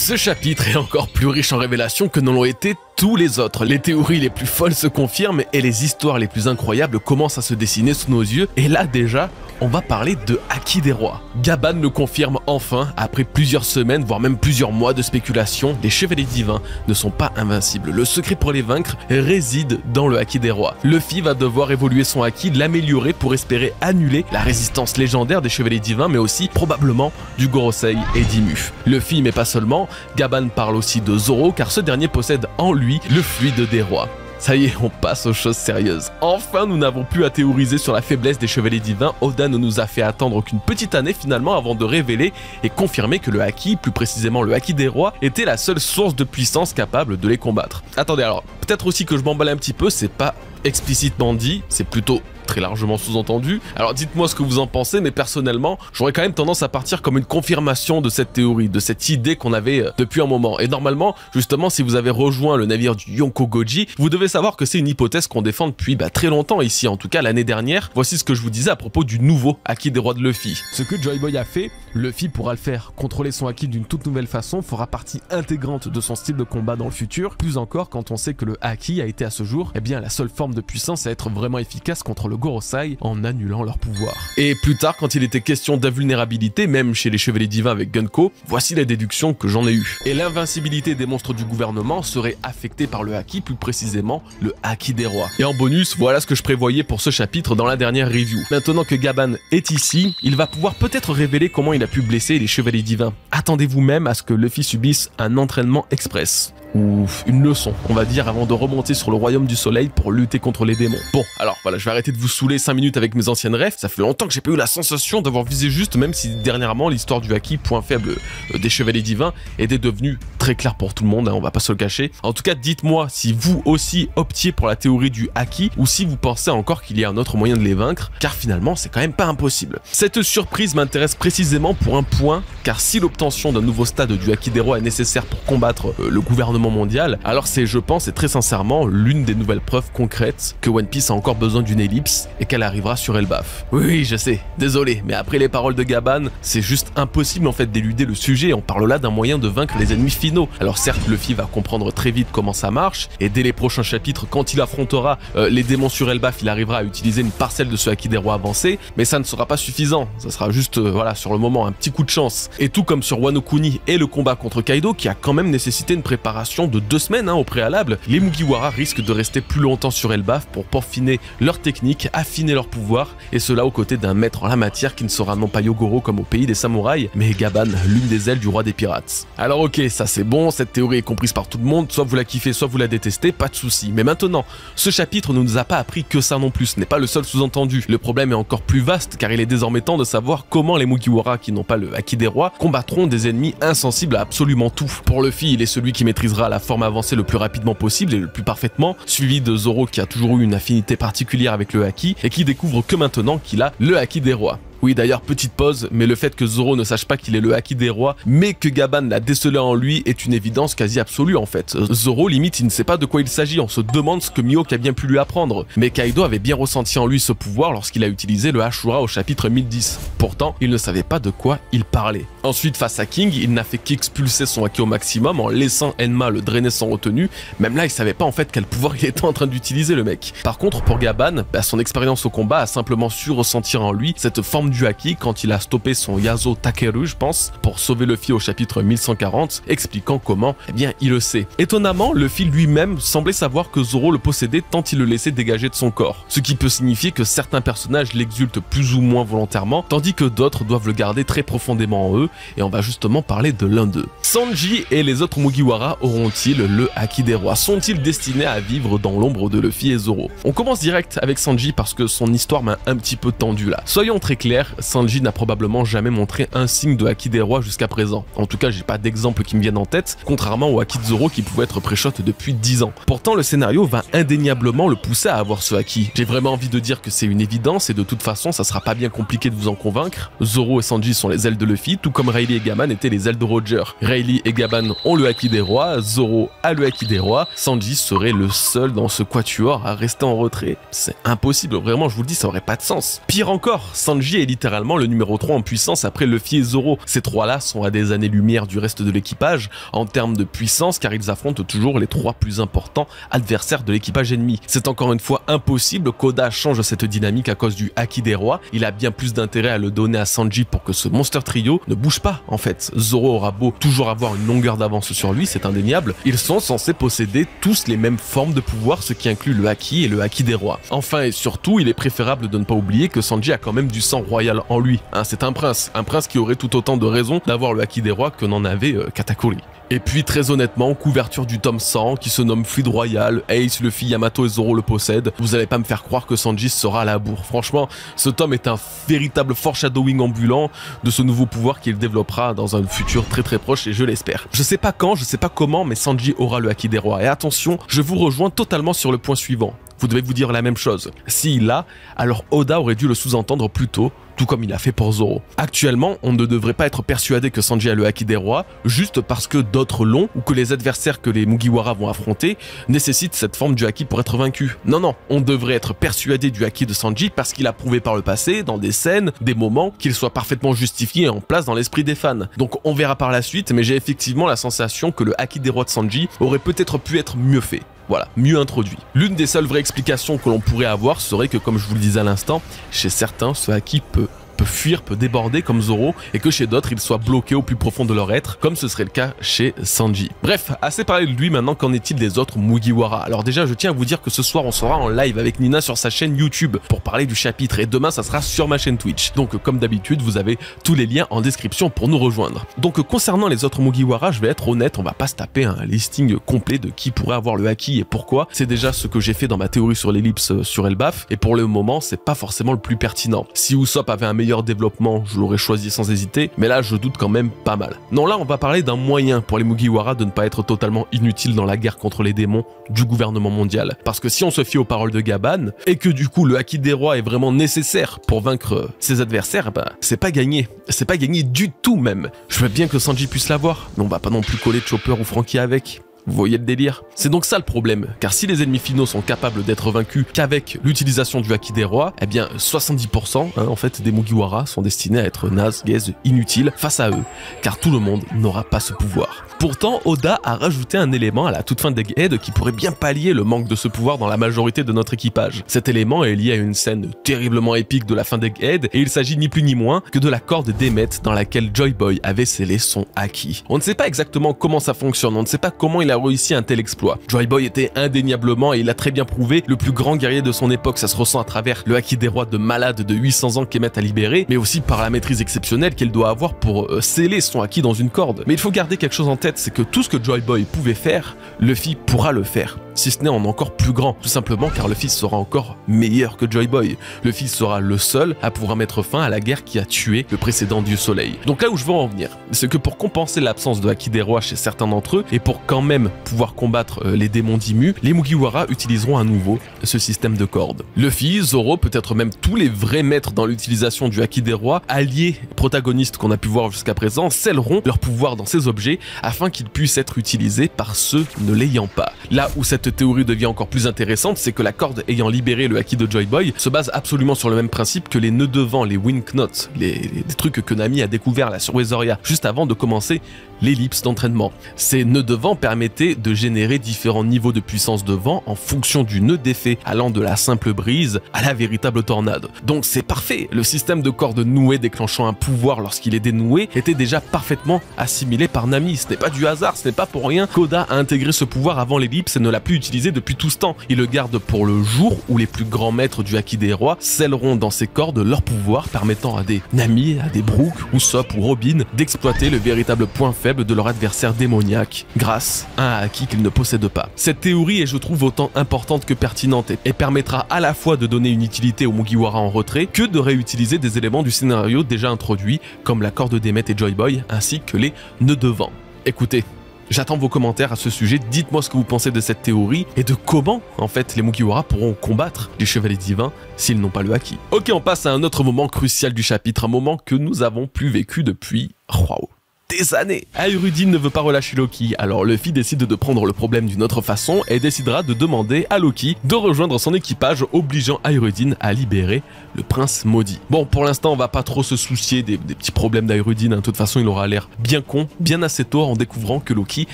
Ce chapitre est encore plus riche en révélations que ne l'ont été tous les autres. Les théories les plus folles se confirment et les histoires les plus incroyables commencent à se dessiner sous nos yeux. Et là déjà, on va parler de Haki des rois. Gaban le confirme enfin, après plusieurs semaines, voire même plusieurs mois de spéculation, les chevaliers divins ne sont pas invincibles. Le secret pour les vaincre réside dans le Haki des rois. Luffy va devoir évoluer son Haki, l'améliorer pour espérer annuler la résistance légendaire des chevaliers divins, mais aussi probablement du Gorosei et d'Imu. Luffy, mais pas seulement, Gaban parle aussi de Zoro, car ce dernier possède en lui le fluide des rois. Ça y est, on passe aux choses sérieuses. Enfin, nous n'avons plus à théoriser sur la faiblesse des chevaliers divins. Oda ne nous a fait attendre qu'une petite année finalement avant de révéler et confirmer que le Haki, plus précisément le Haki des rois, était la seule source de puissance capable de les combattre. Attendez, alors, peut-être aussi que je m'emballe un petit peu, c'est pas explicitement dit, c'est plutôt très largement sous-entendu. Alors dites-moi ce que vous en pensez, mais personnellement, j'aurais quand même tendance à partir comme une confirmation de cette théorie, de cette idée qu'on avait depuis un moment. Et normalement, justement, si vous avez rejoint le navire du Yonko Goji, vous devez savoir que c'est une hypothèse qu'on défend depuis très longtemps ici, en tout cas l'année dernière. Voici ce que je vous disais à propos du nouveau Haki des rois de Luffy. Ce que Joy Boy a fait, Luffy pourra le faire. Contrôler son Haki d'une toute nouvelle façon fera partie intégrante de son style de combat dans le futur, plus encore quand on sait que le Haki a été à ce jour, la seule forme de puissance à être vraiment efficace contre le Gorosei en annulant leur pouvoir. Et plus tard, quand il était question d'invulnérabilité, même chez les chevaliers divins avec Gunko, voici la déduction que j'en ai eue. Et l'invincibilité des monstres du gouvernement serait affectée par le Haki, plus précisément le Haki des rois. Et en bonus, voilà ce que je prévoyais pour ce chapitre dans la dernière review. Maintenant que Gaban est ici, il va pouvoir peut-être révéler comment il a pu blesser les chevaliers divins. Attendez-vous même à ce que Luffy subisse un entraînement express. Ou une leçon, on va dire, avant de remonter sur le royaume du soleil pour lutter contre les démons. Bon, alors voilà, je vais arrêter de vous saouler 5 minutes avec mes anciennes refs. Ça fait longtemps que j'ai pas eu la sensation d'avoir visé juste, même si dernièrement l'histoire du Haki, point faible des chevaliers divins, était devenue très claire pour tout le monde, on va pas se le cacher. En tout cas, dites-moi si vous aussi optiez pour la théorie du Haki, ou si vous pensez encore qu'il y a un autre moyen de les vaincre, car finalement c'est quand même pas impossible. Cette surprise m'intéresse précisément pour un point, car si l'obtention d'un nouveau stade du Haki des rois est nécessaire pour combattre le gouvernement mondial, alors c'est, je pense, et très sincèrement, l'une des nouvelles preuves concrètes que One Piece a encore besoin d'une ellipse et qu'elle arrivera sur Elbaf. Oui, je sais, désolé, mais après les paroles de Gaban, c'est juste impossible en fait d'éluder le sujet. On parle là d'un moyen de vaincre les ennemis finaux. Alors certes, Luffy va comprendre très vite comment ça marche, et dès les prochains chapitres, quand il affrontera les démons sur Elbaf, il arrivera à utiliser une parcelle de ce Haki des rois avancé, mais ça ne sera pas suffisant. Ça sera juste, voilà, sur le moment, un petit coup de chance. Et tout comme sur Wano Kuni et le combat contre Kaido, qui a quand même nécessité une préparation de 2 semaines au préalable, les Mugiwara risquent de rester plus longtemps sur Elbaf pour peaufiner leur technique, affiner leur pouvoir, et cela aux côtés d'un maître en la matière qui ne sera non pas Yogoro comme au pays des samouraïs, mais Gaban, l'une des ailes du roi des pirates. Alors ok, ça c'est bon, cette théorie est comprise par tout le monde, soit vous la kiffez, soit vous la détestez, pas de souci. Mais maintenant, ce chapitre ne nous a pas appris que ça non plus, ce n'est pas le seul sous-entendu. Le problème est encore plus vaste, car il est désormais temps de savoir comment les Mugiwara, qui n'ont pas le Haki des rois, combattront des ennemis insensibles à absolument tout. Pour Luffy, il est celui qui maîtrisera la forme avancée le plus rapidement possible et le plus parfaitement, suivi de Zoro qui a toujours eu une affinité particulière avec le Haki et qui découvre que maintenant qu'il a le Haki des rois. Oui, d'ailleurs, petite pause, mais le fait que Zoro ne sache pas qu'il est le Haki des rois, mais que Gaban l'a décelé en lui, est une évidence quasi absolue en fait. Zoro, limite, il ne sait pas de quoi il s'agit, on se demande ce que Mihawk a bien pu lui apprendre. Mais Kaido avait bien ressenti en lui ce pouvoir lorsqu'il a utilisé le Ashura au chapitre 1010. Pourtant, il ne savait pas de quoi il parlait. Ensuite, face à King, il n'a fait qu'expulser son Haki au maximum en laissant Enma le drainer sans retenue. Même là, il savait pas en fait quel pouvoir il était en train d'utiliser le mec. Par contre, pour Gaban, son expérience au combat a simplement su ressentir en lui cette forme du Haki quand il a stoppé son Yazo Takeru, je pense, pour sauver Luffy au chapitre 1140, expliquant comment, il le sait. Étonnamment, Luffy lui-même semblait savoir que Zoro le possédait tant il le laissait dégager de son corps, ce qui peut signifier que certains personnages l'exultent plus ou moins volontairement, tandis que d'autres doivent le garder très profondément en eux, et on va justement parler de l'un d'eux. Sanji et les autres Mugiwara auront-ils le Haki des rois? Sont-ils destinés à vivre dans l'ombre de Luffy et Zoro? On commence direct avec Sanji parce que son histoire m'a un petit peu tendu là. Soyons très clairs, Sanji n'a probablement jamais montré un signe de Haki des rois jusqu'à présent. En tout cas, j'ai pas d'exemple qui me viennent en tête, contrairement au Haki de Zoro qui pouvait être pré-shot depuis 10 ans. Pourtant, le scénario va indéniablement le pousser à avoir ce Haki. J'ai vraiment envie de dire que c'est une évidence et de toute façon, ça sera pas bien compliqué de vous en convaincre. Zoro et Sanji sont les ailes de Luffy, tout comme Rayleigh et Gaban étaient les ailes de Roger. Rayleigh et Gaban ont le Haki des rois, Zoro a le Haki des rois, Sanji serait le seul dans ce quatuor à rester en retrait. C'est impossible, vraiment, je vous le dis, ça aurait pas de sens. Pire encore, Sanji est est littéralement le numéro 3 en puissance après Luffy et Zoro. Ces trois-là sont à des années-lumière du reste de l'équipage en termes de puissance car ils affrontent toujours les trois plus importants adversaires de l'équipage ennemi. C'est encore une fois impossible, Koda change cette dynamique à cause du Haki des rois. Il a bien plus d'intérêt à le donner à Sanji pour que ce Monster Trio ne bouge pas en fait. Zoro aura beau toujours avoir une longueur d'avance sur lui, c'est indéniable, ils sont censés posséder tous les mêmes formes de pouvoir, ce qui inclut le Haki et le Haki des rois. Enfin et surtout, il est préférable de ne pas oublier que Sanji a quand même du sang royal en lui. Hein, c'est un prince qui aurait tout autant de raisons d'avoir le Haki des rois que n'en avait Katakuri. Et puis très honnêtement, couverture du tome 100 qui se nomme Fluide Royal, Ace, Luffy, Yamato et Zoro le possèdent, vous allez pas me faire croire que Sanji sera à la bourre. Franchement, ce tome est un véritable foreshadowing ambulant de ce nouveau pouvoir qu'il développera dans un futur très proche et je l'espère. Je sais pas quand, je sais pas comment, mais Sanji aura le Haki des rois. Et attention, je vous rejoins totalement sur le point suivant. Vous devez vous dire la même chose. S'il l'a, alors Oda aurait dû le sous-entendre plus tôt, tout comme il a fait pour Zoro. Actuellement, on ne devrait pas être persuadé que Sanji a le Haki des rois, juste parce que d'autres l'ont, ou que les adversaires que les Mugiwara vont affronter nécessitent cette forme du Haki pour être vaincu. Non, on devrait être persuadé du Haki de Sanji parce qu'il a prouvé par le passé, dans des scènes, des moments, qu'il soit parfaitement justifié et en place dans l'esprit des fans. Donc on verra par la suite, mais j'ai effectivement la sensation que le Haki des rois de Sanji aurait peut-être pu être mieux fait. Voilà, mieux introduit. L'une des seules vraies explications que l'on pourrait avoir serait que, comme je vous le disais à l'instant, chez certains, ce Haki peut fuir, peut déborder comme Zoro, et que chez d'autres, il soit bloqué au plus profond de leur être, comme ce serait le cas chez Sanji. Bref, assez parlé de lui, maintenant qu'en est-il des autres Mugiwara? Alors déjà, je tiens à vous dire que ce soir, on sera en live avec Nina sur sa chaîne YouTube pour parler du chapitre, et demain, ça sera sur ma chaîne Twitch. Donc, comme d'habitude, vous avez tous les liens en description pour nous rejoindre. Donc, concernant les autres Mugiwara, je vais être honnête, on va pas se taper un listing complet de qui pourrait avoir le Haki et pourquoi. C'est déjà ce que j'ai fait dans ma théorie sur l'ellipse sur Elbaf, et pour le moment, c'est pas forcément le plus pertinent. Si Usopp avait un meilleur développement, je l'aurais choisi sans hésiter, mais là je doute quand même pas mal. Non, là on va parler d'un moyen pour les Mugiwara de ne pas être totalement inutiles dans la guerre contre les démons du gouvernement mondial. Parce que si on se fie aux paroles de Gaban, et que du coup le Haki des rois est vraiment nécessaire pour vaincre ses adversaires, bah c'est pas gagné. C'est pas gagné du tout même. Je veux bien que Sanji puisse l'avoir, mais on va pas non plus coller Chopper ou Franky avec. Vous voyez le délire? C'est donc ça le problème, car si les ennemis finaux sont capables d'être vaincus qu'avec l'utilisation du Haki des rois, eh bien 70% en fait des Mugiwara sont destinés à être nazes, gaze, inutiles face à eux, car tout le monde n'aura pas ce pouvoir. Pourtant, Oda a rajouté un élément à la toute fin d'Egghead qui pourrait bien pallier le manque de ce pouvoir dans la majorité de notre équipage. Cet élément est lié à une scène terriblement épique de la fin d'Egghead, et il s'agit ni plus ni moins que de la corde d'Emmet dans laquelle Joy Boy avait scellé son Haki. On ne sait pas exactement comment ça fonctionne, on ne sait pas comment il a réussi un tel exploit. Joy Boy était indéniablement, et il l'a très bien prouvé, le plus grand guerrier de son époque. Ça se ressent à travers le Haki des rois de malade de 800 ans qu'Emmet a libéré, mais aussi par la maîtrise exceptionnelle qu'elle doit avoir pour sceller son Haki dans une corde. Mais il faut garder quelque chose en tête, c'est que tout ce que Joy Boy pouvait faire, Luffy pourra le faire. Si ce n'est en encore plus grand, tout simplement car Luffy sera encore meilleur que Joy Boy. Luffy sera le seul à pouvoir mettre fin à la guerre qui a tué le précédent dieu soleil. Donc là où je veux en venir, c'est que pour compenser l'absence de Haki des rois chez certains d'entre eux, et pour quand même pouvoir combattre les démons d'Imu, les Mugiwara utiliseront à nouveau ce système de cordes. Luffy, Zoro, peut-être même tous les vrais maîtres dans l'utilisation du Haki des rois, alliés protagonistes qu'on a pu voir jusqu'à présent, scelleront leur pouvoir dans ces objets afin qu'ils puissent être utilisés par ceux ne l'ayant pas. Là où cette théorie devient encore plus intéressante, c'est que la corde ayant libéré le Haki de Joy Boy se base absolument sur le même principe que les nœuds de vent, les wind knots, les trucs que Nami a découvert là sur Wezoria, juste avant de commencer l'ellipse d'entraînement. Ces nœuds de vent permettaient de générer différents niveaux de puissance de vent en fonction du nœud d'effet, allant de la simple brise à la véritable tornade. Donc c'est parfait, le système de corde nouée déclenchant un pouvoir lorsqu'il est dénoué était déjà parfaitement assimilé par Nami. Ce n'est pas du hasard, ce n'est pas pour rien qu'Oda a intégré ce pouvoir avant l'ellipse et ne l'a plus utilisé depuis tout ce temps. Il le garde pour le jour où les plus grands maîtres du Haki des rois scelleront dans ces cordes leur pouvoir, permettant à des Nami, à des Brook, Usopp ou Robin d'exploiter le véritable point faible de leur adversaire démoniaque grâce à un Haki qu'ils ne possèdent pas. Cette théorie est, je trouve, autant importante que pertinente et permettra à la fois de donner une utilité aux Mugiwara en retrait que de réutiliser des éléments du scénario déjà introduits comme la corde d'Emmet et Joy Boy ainsi que les nœuds de vent. Écoutez, j'attends vos commentaires à ce sujet, dites-moi ce que vous pensez de cette théorie et de comment, en fait, les Mugiwara pourront combattre les chevaliers divins s'ils n'ont pas le Haki. Ok, on passe à un autre moment crucial du chapitre, un moment que nous avons plus vécu depuis... Waouh. des années. Aerudine ne veut pas relâcher Loki, alors Luffy décide de prendre le problème d'une autre façon et décidera de demander à Loki de rejoindre son équipage, obligeant Aerudine à libérer le prince maudit. Bon, pour l'instant, on va pas trop se soucier des petits problèmes d'Aerudine, hein. De toute façon, il aura l'air bien con, bien assez tôt en découvrant que Loki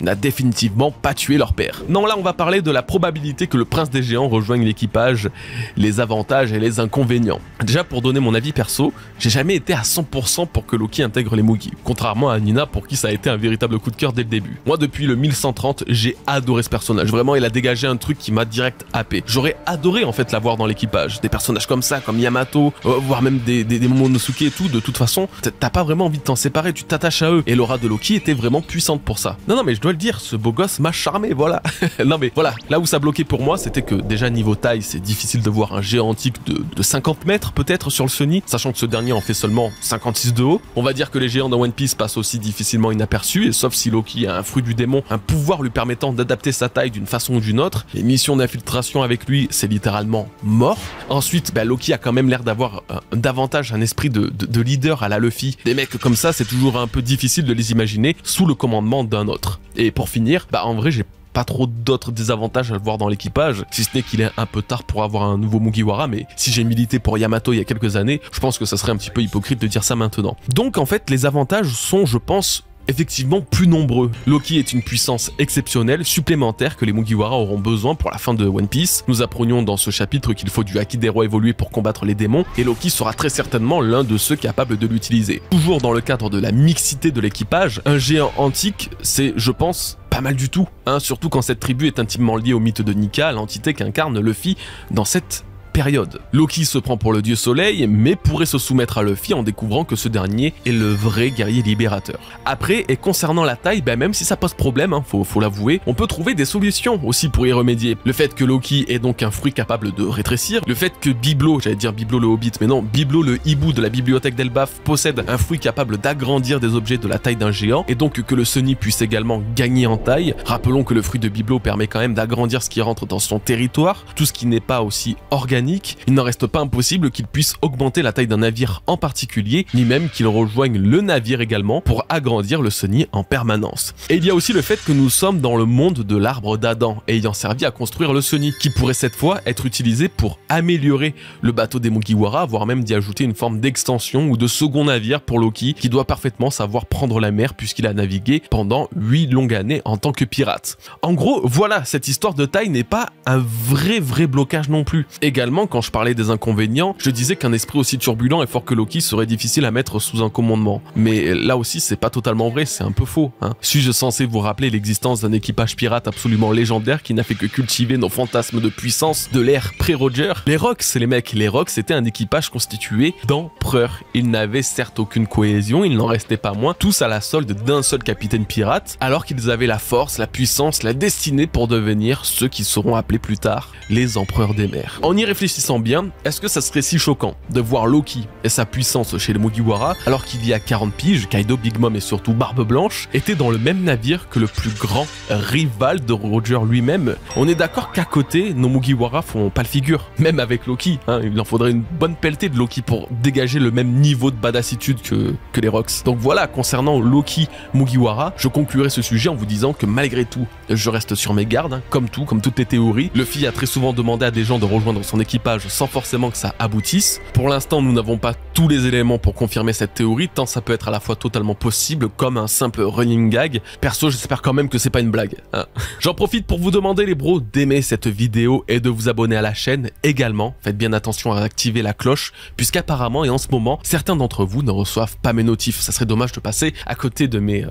n'a définitivement pas tué leur père. Non, là, on va parler de la probabilité que le prince des géants rejoigne l'équipage, les avantages et les inconvénients. Déjà, pour donner mon avis perso, j'ai jamais été à 100% pour que Loki intègre les Mugi, contrairement à Nina pour qui ça a été un véritable coup de cœur dès le début. Moi, depuis le 1130, j'ai adoré ce personnage. Vraiment, il a dégagé un truc qui m'a direct happé. J'aurais adoré en fait l'avoir dans l'équipage. Des personnages comme ça, comme Yamato, voire même des Momonosuke et tout. De toute façon, t'as pas vraiment envie de t'en séparer, tu t'attaches à eux. Et l'aura de Loki était vraiment puissante pour ça. Non, mais je dois le dire, ce beau gosse m'a charmé, voilà. Non, mais voilà, là où ça bloquait pour moi, c'était que déjà niveau taille, c'est difficile de voir un géant antique de 50 mètres peut-être sur le Sunny, sachant que ce dernier en fait seulement 56 de haut. On va dire que les géants dans One Piece passent aussi difficilement inaperçus, et sauf si Loki a un fruit du démon, un pouvoir lui permettant d'adapter sa taille d'une façon ou d'une autre, les missions d'infiltration avec lui, c'est littéralement mort. Ensuite, Loki a quand même l'air d'avoir davantage un esprit de leader à la Luffy. Des mecs comme ça, c'est toujours un peu difficile de les imaginer sous le commandement d'un autre. Et pour finir, en vrai, j'ai pas trop d'autres désavantages à le voir dans l'équipage, si ce n'est qu'il est un peu tard pour avoir un nouveau Mugiwara, mais si j'ai milité pour Yamato il y a quelques années, je pense que ça serait un petit peu hypocrite de dire ça maintenant. Donc en fait, les avantages sont, je pense, effectivement plus nombreux. Loki est une puissance exceptionnelle, supplémentaire que les Mugiwara auront besoin pour la fin de One Piece. Nous apprenions dans ce chapitre qu'il faut du Haki des rois évolué pour combattre les démons, et Loki sera très certainement l'un de ceux capables de l'utiliser. Toujours dans le cadre de la mixité de l'équipage, un géant antique, c'est, je pense, pas mal du tout, hein, surtout quand cette tribu est intimement liée au mythe de Nika, l'entité qu'incarne Luffy dans cette période. Loki se prend pour le dieu soleil, mais pourrait se soumettre à Luffy en découvrant que ce dernier est le vrai guerrier libérateur. Après, et concernant la taille, même si ça pose problème, hein, faut l'avouer, on peut trouver des solutions aussi pour y remédier. Le fait que Loki est donc un fruit capable de rétrécir, le fait que Biblo, j'allais dire Biblo le Hobbit, mais non, Biblo le hibou de la bibliothèque d'Elbaf possède un fruit capable d'agrandir des objets de la taille d'un géant, et donc que le Sunny puisse également gagner en taille. Rappelons que le fruit de Biblo permet quand même d'agrandir ce qui rentre dans son territoire, tout ce qui n'est pas aussi organique. Il n'en reste pas impossible qu'il puisse augmenter la taille d'un navire en particulier, ni même qu'il rejoigne le navire également pour agrandir le Sunny en permanence. Et il y a aussi le fait que nous sommes dans le monde de l'arbre d'Adam, ayant servi à construire le Sunny, qui pourrait cette fois être utilisé pour améliorer le bateau des Mugiwara, voire même d'y ajouter une forme d'extension ou de second navire pour Loki, qui doit parfaitement savoir prendre la mer puisqu'il a navigué pendant 8 longues années en tant que pirate. En gros, voilà, cette histoire de taille n'est pas un vrai blocage non plus. Également, quand je parlais des inconvénients, je disais qu'un esprit aussi turbulent et fort que Loki serait difficile à mettre sous un commandement. Mais là aussi, c'est pas totalement vrai, c'est un peu faux, hein. Suis-je censé vous rappeler l'existence d'un équipage pirate absolument légendaire qui n'a fait que cultiver nos fantasmes de puissance de l'ère pré-Roger? Les Rocks, les mecs, les Rocks c'était un équipage constitué d'empereurs. Ils n'avaient certes aucune cohésion, il n'en restait pas moins, tous à la solde d'un seul capitaine pirate, alors qu'ils avaient la force, la puissance, la destinée pour devenir ceux qui seront appelés plus tard les empereurs des mers. En y réfléchissant bien, est-ce que ça serait si choquant de voir Loki et sa puissance chez les Mugiwara, alors qu'il y a 40 piges, Kaido, Big Mom et surtout Barbe Blanche étaient dans le même navire que le plus grand rival de Roger lui-même? On est d'accord qu'à côté, nos Mugiwara font pas le figure, même avec Loki, hein, il en faudrait une bonne pelletée de Loki pour dégager le même niveau de badassitude que les Rocks. Donc voilà, concernant Loki Mugiwara, je conclurai ce sujet en vous disant que malgré tout, je reste sur mes gardes, hein, comme toutes les théories. Luffy a très souvent demandé à des gens de rejoindre son équipage sans forcément que ça aboutisse. Pour l'instant, nous n'avons pas tous les éléments pour confirmer cette théorie, tant ça peut être à la fois totalement possible comme un simple running gag. Perso, j'espère quand même que c'est pas une blague, hein. J'en profite pour vous demander les bros d'aimer cette vidéo et de vous abonner à la chaîne également. Faites bien attention à activer la cloche, puisqu'apparemment et en ce moment, certains d'entre vous ne reçoivent pas mes notifs. Ça serait dommage de passer à côté de mes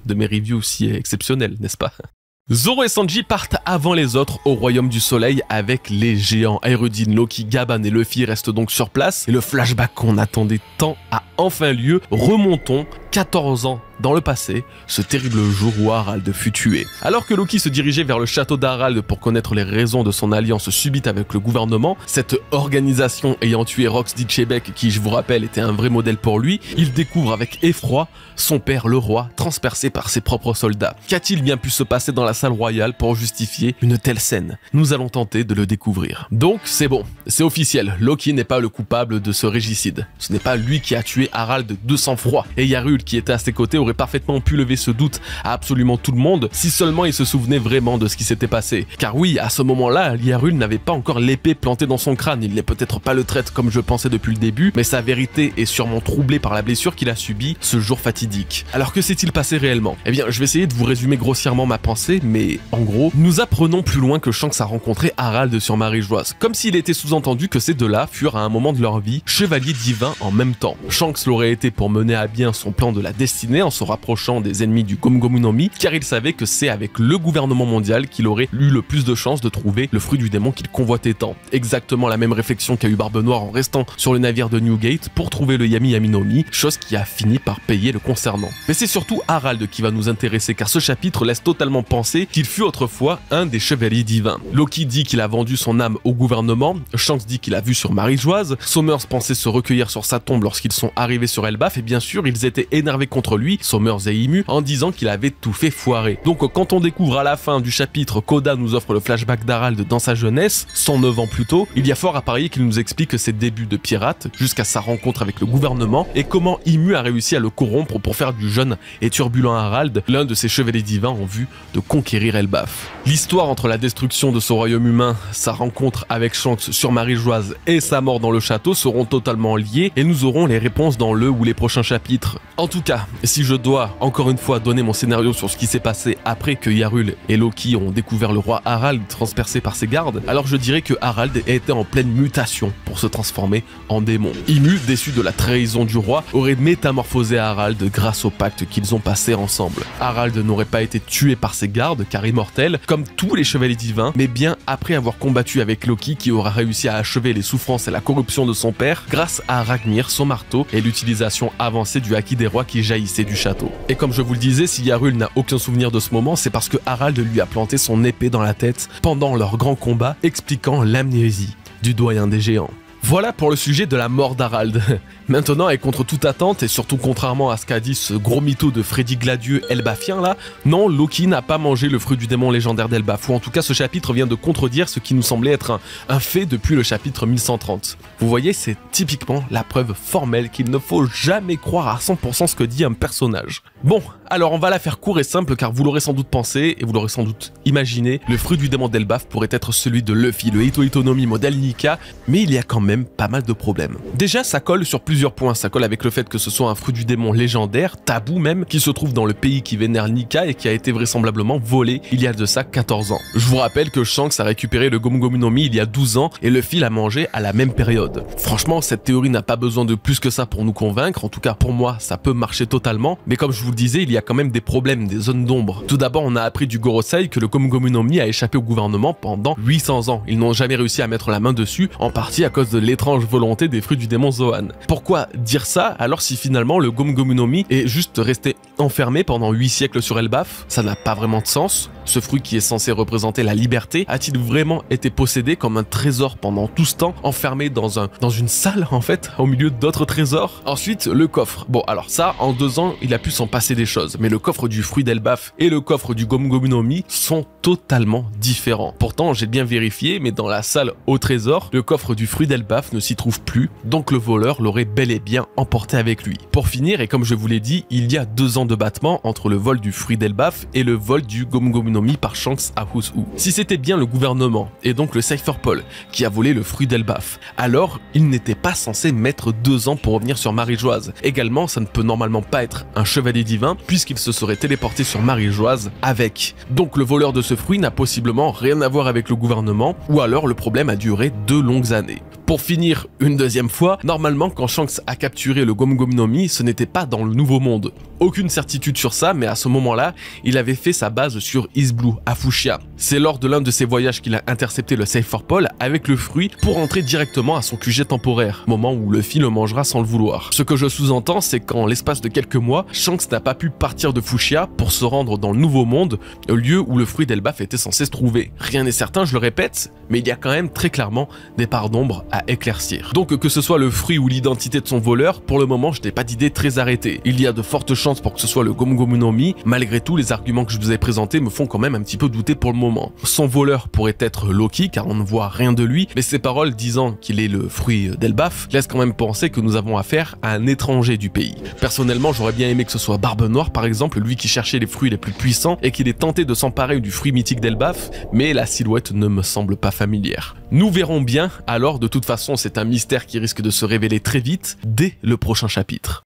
reviews si exceptionnelles, n'est-ce pas? Zoro et Sanji partent avant les autres au royaume du soleil avec les géants. Aerudine, Loki, Gaban et Luffy restent donc sur place et le flashback qu'on attendait tant a enfin lieu. Remontons 14 ans dans le passé, ce terrible jour où Harald fut tué. Alors que Loki se dirigeait vers le château d'Harald pour connaître les raisons de son alliance subite avec le gouvernement, cette organisation ayant tué Rox d'Itchebec, qui je vous rappelle était un vrai modèle pour lui, il découvre avec effroi son père le roi transpercé par ses propres soldats. Qu'a-t-il bien pu se passer dans la salle royale pour justifier une telle scène? Nous allons tenter de le découvrir. Donc c'est bon, c'est officiel, Loki n'est pas le coupable de ce régicide. Ce n'est pas lui qui a tué Harald de sang-froid, et Yarul qui était à ses côtés aurait parfaitement pu lever ce doute à absolument tout le monde si seulement il se souvenait vraiment de ce qui s'était passé. Car oui, à ce moment-là, Yarul n'avait pas encore l'épée plantée dans son crâne, il n'est peut-être pas le traître comme je pensais depuis le début, mais sa vérité est sûrement troublée par la blessure qu'il a subie ce jour fatidique. Alors que s'est-il passé réellement? Eh bien, je vais essayer de vous résumer grossièrement ma pensée, mais en gros, nous apprenons plus loin que Shanks a rencontré Harald sur Marie-Joise, comme s'il était sous-entendu que ces deux-là furent à un moment de leur vie chevaliers divins en même temps. Shanks l'aurait été pour mener à bien son plan de la destinée en se rapprochant des ennemis du Gomu-Gomu no Mi, car il savait que c'est avec le gouvernement mondial qu'il aurait eu le plus de chances de trouver le fruit du démon qu'il convoitait tant. Exactement la même réflexion qu'a eu Barbe Noire en restant sur le navire de Newgate pour trouver le Yami Yami no Mi, chose qui a fini par payer le concernant. Mais c'est surtout Harald qui va nous intéresser, car ce chapitre laisse totalement penser qu'il fut autrefois un des chevaliers divins. Loki dit qu'il a vendu son âme au gouvernement, Shanks dit qu'il a vu sur Marie-Joise, Somers pensait se recueillir sur sa tombe lorsqu'ils sont arrivés sur Elbaf, et bien sûr ils étaient énervés contre lui, Somers et Imu, en disant qu'il avait tout fait foirer. Donc quand on découvre à la fin du chapitre qu'Oda nous offre le flashback d'Harald dans sa jeunesse, 109 ans plus tôt, il y a fort à parier qu'il nous explique ses débuts de pirate jusqu'à sa rencontre avec le gouvernement et comment Imu a réussi à le corrompre pour faire du jeune et turbulent Harald l'un de ses chevaliers divins en vue de conquérir Elbaf. L'histoire entre la destruction de ce royaume humain, sa rencontre avec Shanks sur Marie-Joise et sa mort dans le château seront totalement liées et nous aurons les réponses dans le ou les prochains chapitres. En tout cas, si je dois encore une fois donner mon scénario sur ce qui s'est passé après que Yarul et Loki ont découvert le roi Harald transpercé par ses gardes, alors je dirais que Harald était en pleine mutation pour se transformer en démon. Imu, déçu de la trahison du roi, aurait métamorphosé Harald grâce au pacte qu'ils ont passé ensemble. Harald n'aurait pas été tué par ses gardes car immortel, comme tous les chevaliers divins, mais bien après avoir combattu avec Loki qui aura réussi à achever les souffrances et la corruption de son père grâce à Ragnir, son marteau, et l'utilisation avancée du Haki des rois qui jaillissait du château. Et comme je vous le disais, si Yarul n'a aucun souvenir de ce moment, c'est parce que Harald lui a planté son épée dans la tête pendant leur grand combat, expliquant l'amnésie du doyen des géants. Voilà pour le sujet de la mort d'Harald. Maintenant, et contre toute attente, et surtout contrairement à ce qu'a dit ce gros mytho de Freddy Gladieux elbafien là, non, Loki n'a pas mangé le fruit du démon légendaire d'Elbaf, ou en tout cas ce chapitre vient de contredire ce qui nous semblait être un fait depuis le chapitre 1130. Vous voyez, c'est typiquement la preuve formelle qu'il ne faut jamais croire à 100% ce que dit un personnage. Bon, alors on va la faire court et simple car vous l'aurez sans doute pensé, et vous l'aurez sans doute imaginé, le fruit du démon d'Elbaf pourrait être celui de Luffy, le Hito Hito no Mi modèle Nika, mais il y a quand même pas mal de problèmes. Déjà, ça colle sur plusieurs points, ça colle avec le fait que ce soit un fruit du démon légendaire, tabou même, qui se trouve dans le pays qui vénère Nika et qui a été vraisemblablement volé il y a de ça 14 ans. Je vous rappelle que Shanks a récupéré le Gomu-Gomu no Mi il y a 12 ans et Luffy l'a mangé à la même période. Franchement, cette théorie n'a pas besoin de plus que ça pour nous convaincre, en tout cas pour moi ça peut marcher totalement, mais comme je vous le disais, il y a quand même des problèmes, des zones d'ombre. Tout d'abord, on a appris du Gorosei que le Gomu-Gomu no Mi a échappé au gouvernement pendant 800 ans. Ils n'ont jamais réussi à mettre la main dessus, en partie à cause de l'étrange volonté des fruits du démon Zoan. Pourquoi dire ça alors si finalement le Gomu-Gomu no Mi est juste resté enfermé pendant 8 siècles sur Elbaf? Ça n'a pas vraiment de sens. Ce fruit qui est censé représenter la liberté a-t-il vraiment été possédé comme un trésor pendant tout ce temps, enfermé dans une salle en fait, au milieu d'autres trésors? Ensuite, le coffre. Bon alors ça, en 2 ans, il a pu s'en passer des choses, mais le coffre du fruit d'Elbaf et le coffre du Gomu-Gomu no Mi sont totalement différents. Pourtant, j'ai bien vérifié, mais dans la salle au trésor, le coffre du fruit d'Elbaf ne s'y trouve plus, donc le voleur l'aurait bel et bien emporté avec lui. Pour finir, et comme je vous l'ai dit, il y a 2 ans de battement entre le vol du fruit d'Elbaf et le vol du Gomu-Gomu no Mi par Shanks à Who's Who. Si c'était bien le gouvernement, et donc le Cypherpol, qui a volé le fruit d'Elbaf, alors il n'était pas censé mettre 2 ans pour revenir sur Marie-Joise. Également, ça ne peut normalement pas être un chevalier divin, puisqu'il se serait téléporté sur Marie-Joise avec. Donc le voleur de ce fruit n'a possiblement rien à voir avec le gouvernement, ou alors le problème a duré 2 longues années. Pour finir une deuxième fois, normalement quand Shanks a capturé le Gomu-Gomu no Mi, ce n'était pas dans le Nouveau Monde. Aucune certitude sur ça, mais à ce moment-là, il avait fait sa base sur East Blue, à Fuchsia. C'est lors de l'un de ses voyages qu'il a intercepté le Cypherpol avec le fruit pour entrer directement à son QG temporaire, moment où Luffy le mangera sans le vouloir. Ce que je sous-entends, c'est qu'en l'espace de quelques mois, Shanks n'a pas pu partir de Fuchsia pour se rendre dans le Nouveau Monde, lieu où le fruit d'Elbaf était censé se trouver. Rien n'est certain, je le répète, mais il y a quand même très clairement des parts d'ombre à éclaircir. Donc que ce soit le fruit ou l'identité de son voleur, pour le moment je n'ai pas d'idée très arrêtée. Il y a de fortes chances pour que ce soit le Gomu-Gomu no Mi, malgré tout les arguments que je vous ai présentés me font quand même un petit peu douter pour le moment. moment. Son voleur pourrait être Loki car on ne voit rien de lui, mais ses paroles disant qu'il est le fruit d'Elbaf laissent quand même penser que nous avons affaire à un étranger du pays. Personnellement, j'aurais bien aimé que ce soit Barbe Noire par exemple, lui qui cherchait les fruits les plus puissants et qu'il ait tenté de s'emparer du fruit mythique d'Elbaf, mais la silhouette ne me semble pas familière. Nous verrons bien, alors de toute façon c'est un mystère qui risque de se révéler très vite dès le prochain chapitre.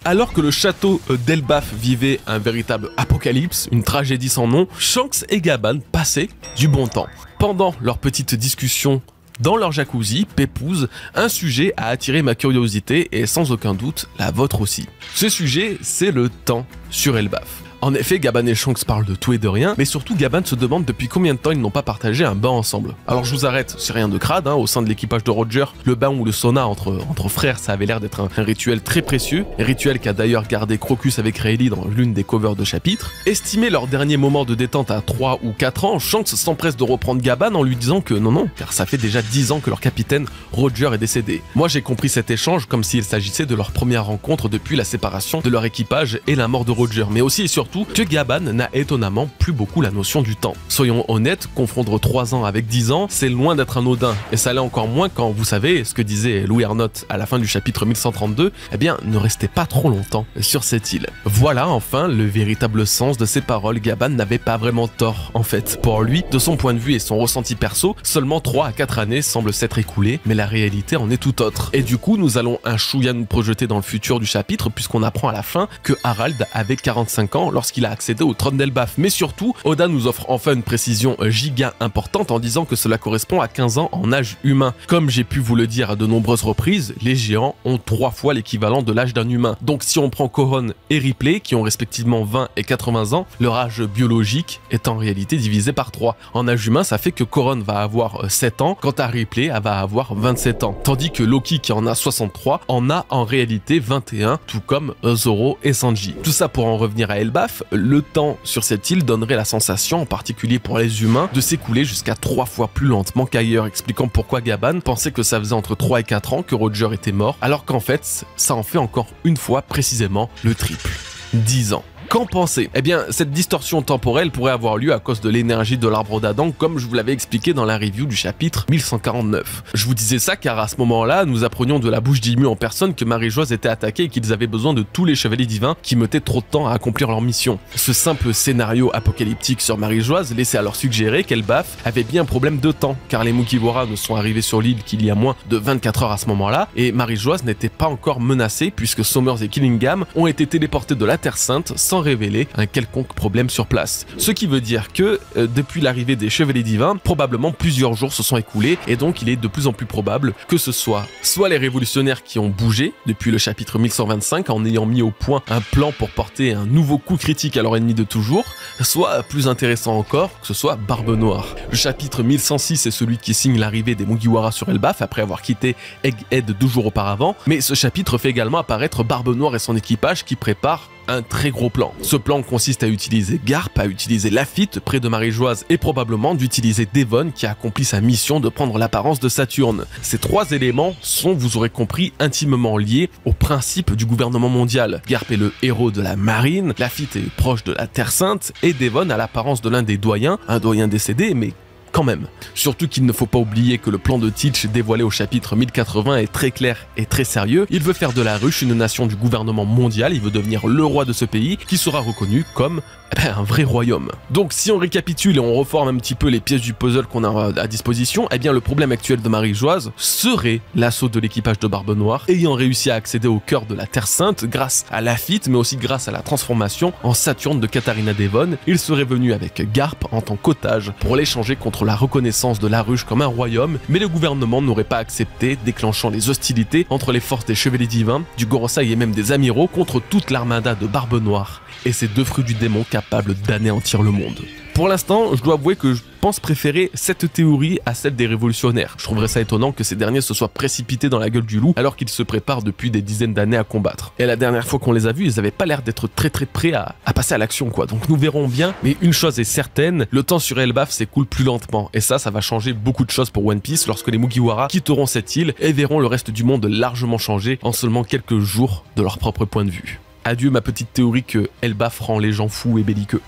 Alors que le château d'Elbaf vivait un véritable apocalypse, une tragédie sans nom, Shanks et Gaban passaient du bon temps. Pendant leur petite discussion dans leur jacuzzi, pépouze, un sujet a attiré ma curiosité et sans aucun doute la vôtre aussi. Ce sujet, c'est le temps sur Elbaf. En effet, Gaban et Shanks parlent de tout et de rien, mais surtout Gaban se demande depuis combien de temps ils n'ont pas partagé un bain ensemble. Alors je vous arrête, c'est rien de crade, au sein de l'équipage de Roger, le bain ou le sauna entre frères, ça avait l'air d'être un rituel très précieux, rituel qu'a d'ailleurs gardé Crocus avec Rayleigh dans l'une des covers de chapitres. Estimé leur dernier moment de détente à 3 ou 4 ans, Shanks s'empresse de reprendre Gaban en lui disant que non, car ça fait déjà 10 ans que leur capitaine Roger est décédé. Moi j'ai compris cet échange comme s'il s'agissait de leur première rencontre depuis la séparation de leur équipage et la mort de Roger, mais aussi et surtout que Gaban n'a étonnamment plus beaucoup la notion du temps. Soyons honnêtes, confondre 3 ans avec 10 ans, c'est loin d'être anodin, et ça l'est encore moins quand, vous savez, ce que disait Louis Arnott à la fin du chapitre 1132, eh bien, ne restez pas trop longtemps sur cette île. Voilà enfin le véritable sens de ces paroles, Gaban n'avait pas vraiment tort, en fait. Pour lui, de son point de vue et son ressenti perso, seulement 3 à 4 années semblent s'être écoulées, mais la réalité en est tout autre. Et du coup, nous allons un chouïa nous projeter dans le futur du chapitre, puisqu'on apprend à la fin que Harald avait 45 ans lorsqu'il a accédé au trône d'Elbaf. Mais surtout, Oda nous offre enfin une précision giga importante en disant que cela correspond à 15 ans en âge humain. Comme j'ai pu vous le dire à de nombreuses reprises, les géants ont 3 fois l'équivalent de l'âge d'un humain. Donc si on prend Coron et Ripley, qui ont respectivement 20 et 80 ans, leur âge biologique est en réalité divisé par 3. En âge humain, ça fait que Coron va avoir 7 ans, quant à Ripley, elle va avoir 27 ans. Tandis que Loki, qui en a 63, en a en réalité 21, tout comme Zoro et Sanji. Tout ça pour en revenir à Elbaf, le temps sur cette île donnerait la sensation, en particulier pour les humains, de s'écouler jusqu'à 3 fois plus lentement qu'ailleurs, expliquant pourquoi Gaban pensait que ça faisait entre 3 et 4 ans que Roger était mort, alors qu'en fait, ça en fait encore une fois précisément le triple. 10 ans. Qu'en penser? Eh bien, cette distorsion temporelle pourrait avoir lieu à cause de l'énergie de l'arbre d'Adam, comme je vous l'avais expliqué dans la review du chapitre 1149. Je vous disais ça car à ce moment-là, nous apprenions de la bouche d'Imu en personne que Marie-Joise était attaquée et qu'ils avaient besoin de tous les chevaliers divins qui mettaient trop de temps à accomplir leur mission. Ce simple scénario apocalyptique sur Marie-Joise laissait alors suggérer qu'Elbaf avait bien un problème de temps, car les Mugiwara ne sont arrivés sur l'île qu'il y a moins de 24 heures à ce moment-là, et Marie-Joise n'était pas encore menacée puisque Somers et Killingham ont été téléportés de la Terre Sainte sans révéler un quelconque problème sur place. Ce qui veut dire que, depuis l'arrivée des Chevaliers Divins, probablement plusieurs jours se sont écoulés, et donc il est de plus en plus probable que ce soit les révolutionnaires qui ont bougé depuis le chapitre 1125 en ayant mis au point un plan pour porter un nouveau coup critique à leur ennemi de toujours, soit plus intéressant encore, que ce soit Barbe Noire. Le chapitre 1106 est celui qui signe l'arrivée des Mugiwara sur Elbaf après avoir quitté Egghead 2 jours auparavant, mais ce chapitre fait également apparaître Barbe Noire et son équipage qui préparent un très gros plan. Ce plan consiste à utiliser Garp, à utiliser Lafitte près de Marie-Joise et probablement d'utiliser Devon qui a accompli sa mission de prendre l'apparence de Saturne. Ces 3 éléments sont, vous aurez compris, intimement liés au principe du gouvernement mondial. Garp est le héros de la marine, Lafitte est proche de la Terre Sainte et Devon a l'apparence de l'un des doyens, un doyen décédé mais quand même. Surtout qu'il ne faut pas oublier que le plan de Teach dévoilé au chapitre 1080 est très clair et très sérieux. Il veut faire de la Ruche une nation du gouvernement mondial, il veut devenir le roi de ce pays qui sera reconnu comme un vrai royaume. Donc si on récapitule et on reforme un petit peu les pièces du puzzle qu'on a à disposition, eh bien le problème actuel de Marie-Joise serait l'assaut de l'équipage de Barbe Noire ayant réussi à accéder au cœur de la Terre Sainte grâce à Lafitte mais aussi grâce à la transformation en Saturne de Katharina Devon. Il serait venu avec Garp en tant qu'otage pour l'échanger contre la reconnaissance de la Ruche comme un royaume, mais le gouvernement n'aurait pas accepté, déclenchant les hostilités entre les forces des Chevaliers Divins, du Gorosei et même des Amiraux contre toute l'armada de Barbe Noire et ces 2 fruits du démon capables d'anéantir le monde. Pour l'instant, je dois avouer que je pense préférer cette théorie à celle des révolutionnaires. Je trouverais ça étonnant que ces derniers se soient précipités dans la gueule du loup alors qu'ils se préparent depuis des dizaines d'années à combattre. Et la dernière fois qu'on les a vus, ils avaient pas l'air d'être très prêts à passer à l'action quoi. Donc nous verrons bien, mais une chose est certaine, le temps sur Elbaf s'écoule plus lentement. Et ça va changer beaucoup de choses pour One Piece lorsque les Mugiwara quitteront cette île et verront le reste du monde largement changer en seulement quelques jours de leur propre point de vue. Adieu ma petite théorie que Elbaf rend les gens fous et belliqueux.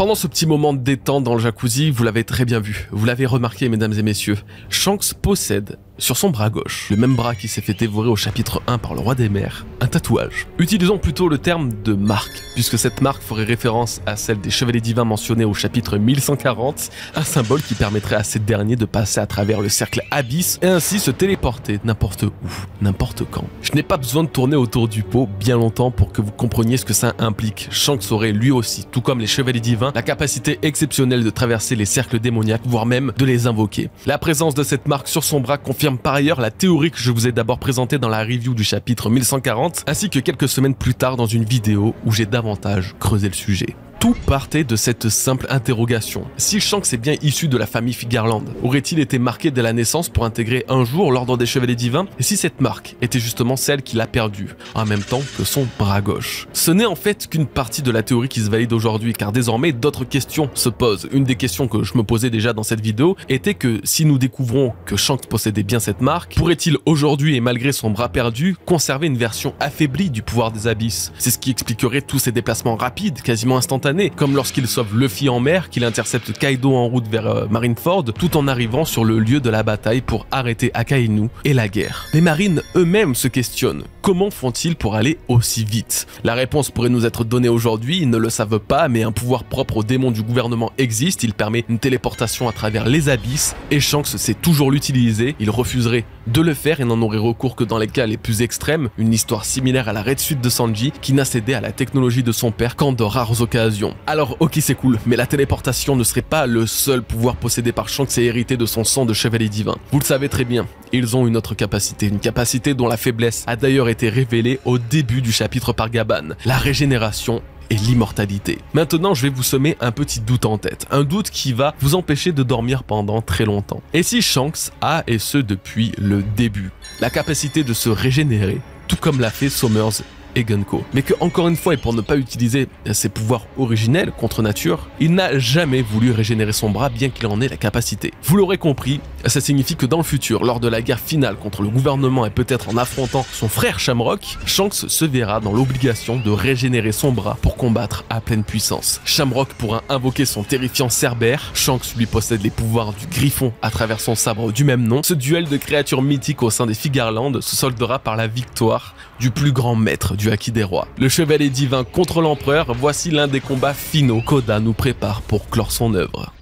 Pendant ce petit moment de détente dans le jacuzzi, vous l'avez très bien vu, vous l'avez remarqué mesdames et messieurs, Shanks possède sur son bras gauche, le même bras qui s'est fait dévorer au chapitre 1 par le roi des mers, un tatouage. Utilisons plutôt le terme de marque, puisque cette marque ferait référence à celle des chevaliers divins mentionnés au chapitre 1140, un symbole qui permettrait à ces derniers de passer à travers le cercle Abyss et ainsi se téléporter n'importe où, n'importe quand. Je n'ai pas besoin de tourner autour du pot bien longtemps pour que vous compreniez ce que ça implique. Shanks aurait lui aussi, tout comme les chevaliers divins, la capacité exceptionnelle de traverser les cercles démoniaques, voire même de les invoquer. La présence de cette marque sur son bras confirme par ailleurs la théorie que je vous ai d'abord présentée dans la review du chapitre 1140, ainsi que quelques semaines plus tard dans une vidéo où j'ai davantage creusé le sujet. Tout partait de cette simple interrogation. Si Shanks est bien issu de la famille Figarland, aurait-il été marqué dès la naissance pour intégrer un jour l'ordre des chevaliers divins? Et si cette marque était justement celle qu'il a perdue, en même temps que son bras gauche? Ce n'est en fait qu'une partie de la théorie qui se valide aujourd'hui, car désormais d'autres questions se posent. Une des questions que je me posais déjà dans cette vidéo était que si nous découvrons que Shanks possédait bien cette marque, pourrait-il aujourd'hui et malgré son bras perdu, conserver une version affaiblie du pouvoir des abysses? C'est ce qui expliquerait tous ces déplacements rapides, quasiment instantanés, comme lorsqu'il sauve Luffy en mer, qu'il intercepte Kaido en route vers Marineford, tout en arrivant sur le lieu de la bataille pour arrêter Akainu et la guerre. Les marines eux-mêmes se questionnent. Comment font-ils pour aller aussi vite? La réponse pourrait nous être donnée aujourd'hui, ils ne le savent pas, mais un pouvoir propre aux démons du gouvernement existe, il permet une téléportation à travers les abysses, et Shanks sait toujours l'utiliser, il refuserait de le faire et n'en aurait recours que dans les cas les plus extrêmes, une histoire similaire à la Red Suite de Sanji, qui n'a cédé à la technologie de son père qu'en de rares occasions. Alors ok c'est cool, mais la téléportation ne serait pas le seul pouvoir possédé par Shanks et hérité de son sang de chevalier divin. Vous le savez très bien, ils ont une autre capacité, une capacité dont la faiblesse a d'ailleurs été révélée au début du chapitre par Gaban, la régénération et l'immortalité. Maintenant, je vais vous semer un petit doute en tête, un doute qui va vous empêcher de dormir pendant très longtemps. Et si Shanks a, et ce depuis le début, la capacité de se régénérer, tout comme l'a fait Sommers et Gunko, mais que encore une fois et pour ne pas utiliser ses pouvoirs originels contre nature, il n'a jamais voulu régénérer son bras bien qu'il en ait la capacité. Vous l'aurez compris, ça signifie que dans le futur, lors de la guerre finale contre le gouvernement et peut-être en affrontant son frère Shamrock, Shanks se verra dans l'obligation de régénérer son bras pour combattre à pleine puissance. Shamrock pourra invoquer son terrifiant Cerbère, Shanks lui possède les pouvoirs du Griffon à travers son sabre du même nom. Ce duel de créatures mythiques au sein des Figarland se soldera par la victoire du plus grand maître du Haki des rois. Le chevalier divin contre l'empereur, voici l'un des combats finaux qu'Oda nous prépare pour clore son œuvre.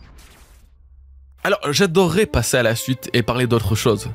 Alors, j'adorerais passer à la suite et parler d'autre chose.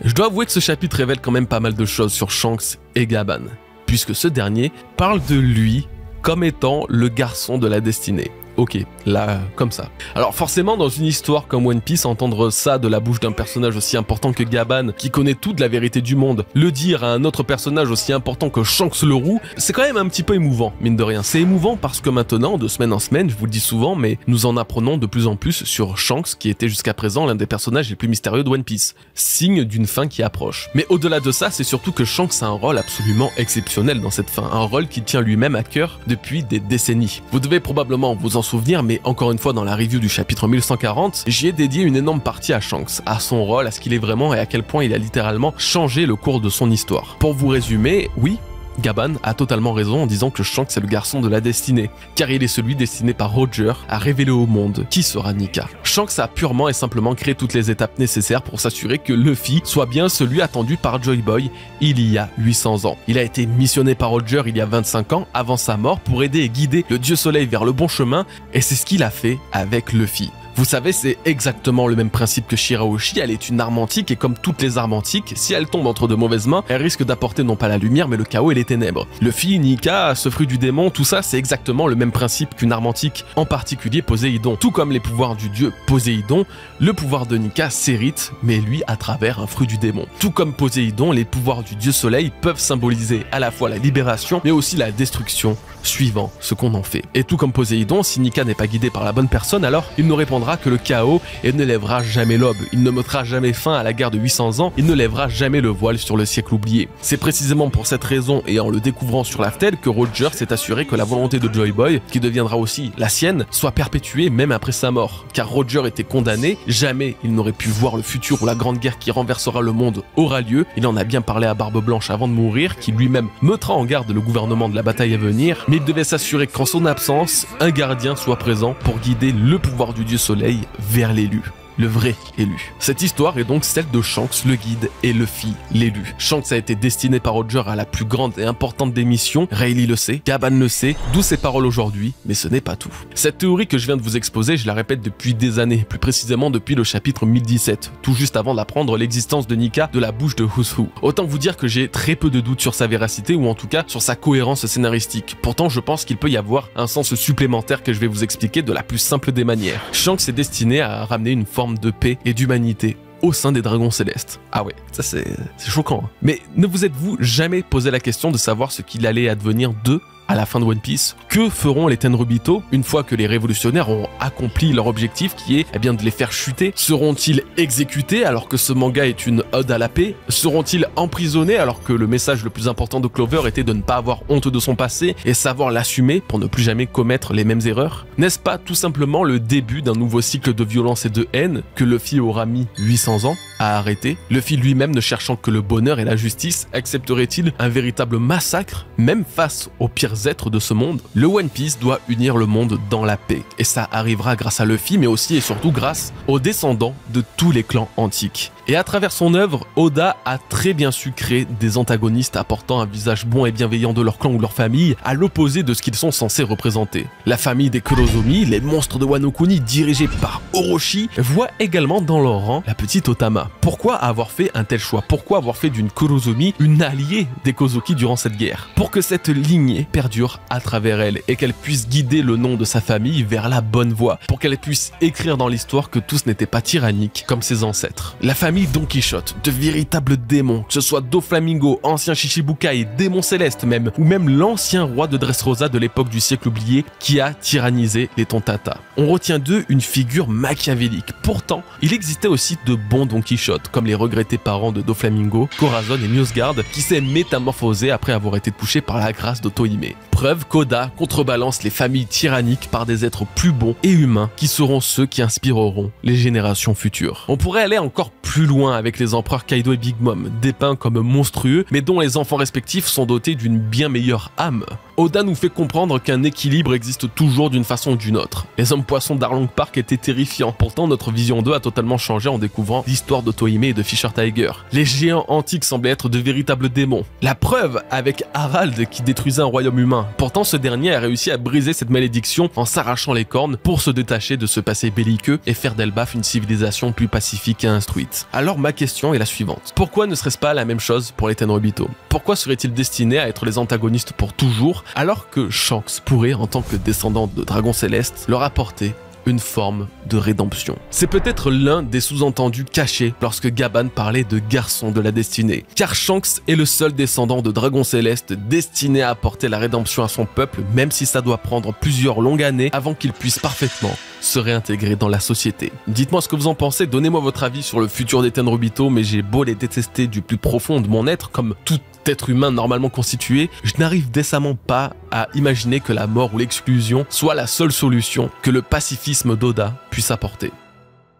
Je dois avouer que ce chapitre révèle quand même pas mal de choses sur Shanks et Gaban, puisque ce dernier parle de lui comme étant le garçon de la destinée. Ok, là, comme ça. Alors forcément, dans une histoire comme One Piece, entendre ça de la bouche d'un personnage aussi important que Gaban, qui connaît toute la vérité du monde, le dire à un autre personnage aussi important que Shanks le Roux, c'est quand même un petit peu émouvant, mine de rien. C'est émouvant parce que maintenant, de semaine en semaine, je vous le dis souvent, mais nous en apprenons de plus en plus sur Shanks, qui était jusqu'à présent l'un des personnages les plus mystérieux de One Piece. Signe d'une fin qui approche. Mais au-delà de ça, c'est surtout que Shanks a un rôle absolument exceptionnel dans cette fin, un rôle qui tient lui-même à cœur depuis des décennies. Vous devez probablement vous en souvenir, mais encore une fois dans la review du chapitre 1140, j'y ai dédié une énorme partie à Shanks, à son rôle, à ce qu'il est vraiment et à quel point il a littéralement changé le cours de son histoire. Pour vous résumer, oui, Gaban a totalement raison en disant que Shanks est le garçon de la destinée, car il est celui destiné par Roger à révéler au monde qui sera Nika. Shanks a purement et simplement créé toutes les étapes nécessaires pour s'assurer que Luffy soit bien celui attendu par Joy Boy il y a 800 ans. Il a été missionné par Roger il y a 25 ans avant sa mort pour aider et guider le dieu soleil vers le bon chemin, et c'est ce qu'il a fait avec Luffy. Vous savez, c'est exactement le même principe que Shirahoshi, elle est une arme antique et comme toutes les armes antiques, si elle tombe entre de mauvaises mains, elle risque d'apporter non pas la lumière mais le chaos et les ténèbres. Luffy, Nika, ce fruit du démon, tout ça c'est exactement le même principe qu'une arme antique, en particulier Poséidon. Tout comme les pouvoirs du dieu Poséidon, le pouvoir de Nika s'hérite, mais lui à travers un fruit du démon. Tout comme Poséidon, les pouvoirs du dieu soleil peuvent symboliser à la fois la libération mais aussi la destruction, suivant ce qu'on en fait. Et tout comme Poséidon, si Nika n'est pas guidé par la bonne personne, alors il n'aurait pas comprendra que le chaos ne lèvera jamais l'aube, il ne mettra jamais fin à la guerre de 800 ans, il ne lèvera jamais le voile sur le siècle oublié. C'est précisément pour cette raison et en le découvrant sur l'Aftel que Roger s'est assuré que la volonté de Joy Boy, qui deviendra aussi la sienne, soit perpétuée même après sa mort. Car Roger était condamné, jamais il n'aurait pu voir le futur où la grande guerre qui renversera le monde aura lieu. Il en a bien parlé à Barbe Blanche avant de mourir, qui lui-même mettra en garde le gouvernement de la bataille à venir, mais il devait s'assurer qu'en son absence, un gardien soit présent pour guider le pouvoir du dieu soleil vers l'élu. Le vrai élu. Cette histoire est donc celle de Shanks, le guide, et Luffy, l'élu. Shanks a été destiné par Roger à la plus grande et importante des missions, Rayleigh le sait, Gaban le sait, d'où ces paroles aujourd'hui, mais ce n'est pas tout. Cette théorie que je viens de vous exposer, je la répète depuis des années, plus précisément depuis le chapitre 1017, tout juste avant d'apprendre l'existence de Nika de la bouche de Who's Who. Autant vous dire que j'ai très peu de doutes sur sa véracité, ou en tout cas sur sa cohérence scénaristique. Pourtant, je pense qu'il peut y avoir un sens supplémentaire que je vais vous expliquer de la plus simple des manières. Shanks est destiné à ramener une forme de paix et d'humanité au sein des dragons célestes. Ah ouais, ça c'est choquant. Hein. Mais ne vous êtes-vous jamais posé la question de savoir ce qu'il allait advenir d'eux à la fin de One Piece? Que feront les Tenryubito une fois que les révolutionnaires ont accompli leur objectif qui est bien de les faire chuter? Seront-ils exécutés alors que ce manga est une ode à la paix? Seront-ils emprisonnés alors que le message le plus important de Clover était de ne pas avoir honte de son passé et savoir l'assumer pour ne plus jamais commettre les mêmes erreurs? N'est-ce pas tout simplement le début d'un nouveau cycle de violence et de haine que Luffy aura mis 800 ans à arrêter? Luffy lui-même, ne cherchant que le bonheur et la justice, accepterait-il un véritable massacre même face aux pires êtres de ce monde? Le One Piece doit unir le monde dans la paix, et ça arrivera grâce à Luffy, mais aussi et surtout grâce aux descendants de tous les clans antiques. Et à travers son œuvre, Oda a très bien su créer des antagonistes apportant un visage bon et bienveillant de leur clan ou leur famille, à l'opposé de ce qu'ils sont censés représenter. La famille des Kurozomi, les monstres de Wano Kuni dirigés par Orochi, voient également dans leur rang la petite Otama. Pourquoi avoir fait un tel choix? Pourquoi avoir fait d'une Kurozomi une alliée des Kozuki durant cette guerre? Pour que cette lignée perdure à travers elle et qu'elle puisse guider le nom de sa famille vers la bonne voie, pour qu'elle puisse écrire dans l'histoire que tous n'étaient pas tyranniques comme ses ancêtres. La famille Don Quichotte, de véritables démons, que ce soit Doflamingo, ancien Shichibukai, démon céleste même, ou même l'ancien roi de Dressrosa de l'époque du siècle oublié qui a tyrannisé les Tontata. On retient d'eux une figure machiavélique. Pourtant, il existait aussi de bons Don Quichotte, comme les regrettés parents de Doflamingo, Corazon et Newsguard, qui s'est métamorphosé après avoir été touché par la grâce d'Otohime. Preuve qu'Oda contrebalance les familles tyranniques par des êtres plus bons et humains qui seront ceux qui inspireront les générations futures. On pourrait aller encore plus loin avec les empereurs Kaido et Big Mom, dépeints comme monstrueux, mais dont les enfants respectifs sont dotés d'une bien meilleure âme. Oda nous fait comprendre qu'un équilibre existe toujours d'une façon ou d'une autre. Les hommes poissons d'Arlong Park étaient terrifiants, pourtant notre vision d'eux a totalement changé en découvrant l'histoire d'Otohime et de Fisher Tiger. Les géants antiques semblaient être de véritables démons. La preuve avec Harald qui détruisait un royaume humain. Pourtant ce dernier a réussi à briser cette malédiction en s'arrachant les cornes pour se détacher de ce passé belliqueux et faire d'Elbaf une civilisation plus pacifique et instruite. Alors ma question est la suivante. Pourquoi ne serait-ce pas la même chose pour les Tenryubito? Pourquoi seraient-ils destinés à être les antagonistes pour toujours, alors que Shanks pourrait, en tant que descendant de Dragon Céleste, leur apporter une forme de rédemption? C'est peut-être l'un des sous-entendus cachés lorsque Gaban parlait de garçon de la destinée, car Shanks est le seul descendant de Dragon Céleste destiné à apporter la rédemption à son peuple, même si ça doit prendre plusieurs longues années avant qu'il puisse parfaitement se réintégrer dans la société. Dites-moi ce que vous en pensez, donnez-moi votre avis sur le futur des Tenryubito, mais j'ai beau les détester du plus profond de mon être, comme tout être humain normalement constitué, je n'arrive décemment pas à imaginer que la mort ou l'exclusion soit la seule solution que le pacifisme d'Oda puisse apporter.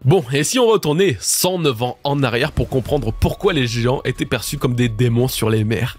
Bon, et si on retournait 109 ans en arrière pour comprendre pourquoi les géants étaient perçus comme des démons sur les mers?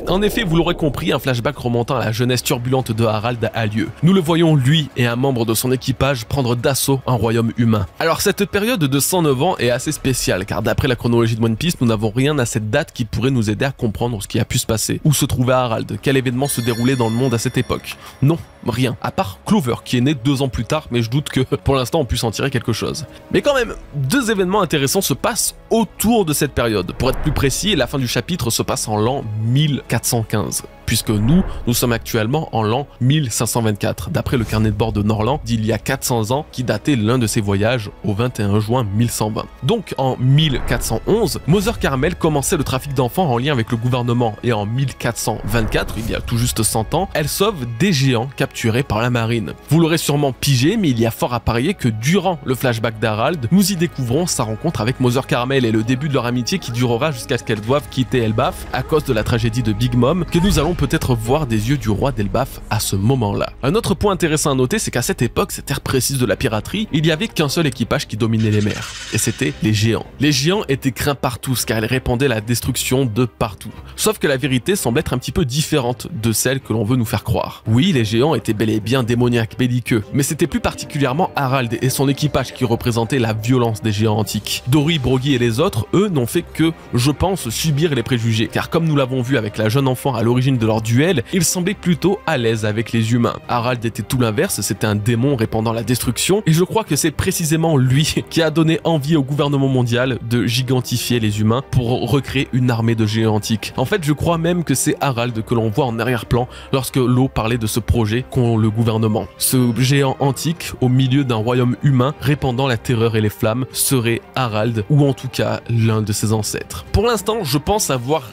En effet, vous l'aurez compris, un flashback remontant à la jeunesse turbulente de Harald a lieu. Nous le voyons, lui et un membre de son équipage, prendre d'assaut un royaume humain. Alors cette période de 109 ans est assez spéciale, car d'après la chronologie de One Piece, nous n'avons rien à cette date qui pourrait nous aider à comprendre ce qui a pu se passer. Où se trouvait Harald? Quel événement se déroulait dans le monde à cette époque? Non, rien. À part Clover, qui est né 2 ans plus tard, mais je doute que pour l'instant on puisse en tirer quelque chose. Mais quand même, 2 événements intéressants se passent autour de cette période. Pour être plus précis, la fin du chapitre se passe en l'an 1415. Puisque nous sommes actuellement en l'an 1524, d'après le carnet de bord de Norland d'il y a 400 ans, qui datait l'un de ses voyages au 21 juin 1120. Donc en 1411, Mother Carmel commençait le trafic d'enfants en lien avec le gouvernement, et en 1424, il y a tout juste 100 ans, elle sauve des géants capturés par la marine. Vous l'aurez sûrement pigé, mais il y a fort à parier que durant le flashback d'Harald, nous y découvrons sa rencontre avec Mother Carmel et le début de leur amitié qui durera jusqu'à ce qu'elles doivent quitter Elbaf à cause de la tragédie de Big Mom, que nous allons peut-être voir des yeux du roi d'Elbaf à ce moment-là. Un autre point intéressant à noter, c'est qu'à cette époque, cette ère précise de la piraterie, il n'y avait qu'un seul équipage qui dominait les mers, et c'était les géants. Les géants étaient craints par tous car ils répandaient la destruction de partout. Sauf que la vérité semble être un petit peu différente de celle que l'on veut nous faire croire. Oui, les géants étaient bel et bien démoniaques, belliqueux, mais c'était plus particulièrement Harald et son équipage qui représentaient la violence des géants antiques. Dori, Broggy et les autres, eux, n'ont fait que, je pense, subir les préjugés, car comme nous l'avons vu avec la jeune enfant à l'origine de leur duel, ils semblaient plutôt à l'aise avec les humains. Harald était tout l'inverse, c'était un démon répandant la destruction, et je crois que c'est précisément lui qui a donné envie au gouvernement mondial de gigantifier les humains pour recréer une armée de géants antiques. En fait, je crois même que c'est Harald que l'on voit en arrière-plan lorsque Lo parlait de ce projet qu'ont le gouvernement. Ce géant antique, au milieu d'un royaume humain, répandant la terreur et les flammes, serait Harald, ou en tout cas l'un de ses ancêtres. Pour l'instant, je pense avoir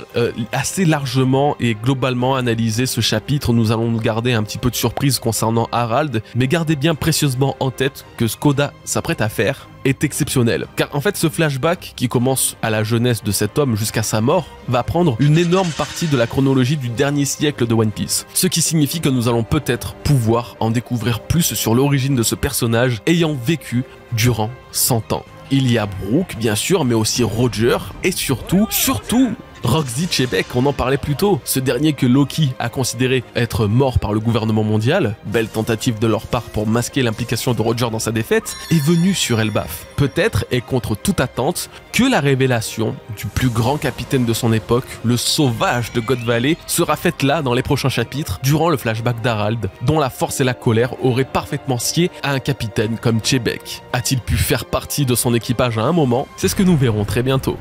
assez largement et globalement analysé ce chapitre. Nous allons nous garder un petit peu de surprise concernant Harald, mais gardez bien précieusement en tête que ce qu'Oda s'apprête à faire est exceptionnel. Car en fait, ce flashback qui commence à la jeunesse de cet homme jusqu'à sa mort va prendre une énorme partie de la chronologie du dernier siècle de One Piece. Ce qui signifie que nous allons peut-être pouvoir en découvrir plus sur l'origine de ce personnage ayant vécu durant 100 ans. Il y a Brook, bien sûr, mais aussi Roger et surtout Roxy Chebek, on en parlait plus tôt, ce dernier que Loki a considéré être mort par le gouvernement mondial, belle tentative de leur part pour masquer l'implication de Roger dans sa défaite, est venu sur Elbaf. Peut-être, et contre toute attente, que la révélation du plus grand capitaine de son époque, le sauvage de God Valley, sera faite là dans les prochains chapitres, durant le flashback d'Harald, dont la force et la colère auraient parfaitement scié à un capitaine comme Chebek. A-t-il pu faire partie de son équipage à un moment? C'est ce que nous verrons très bientôt.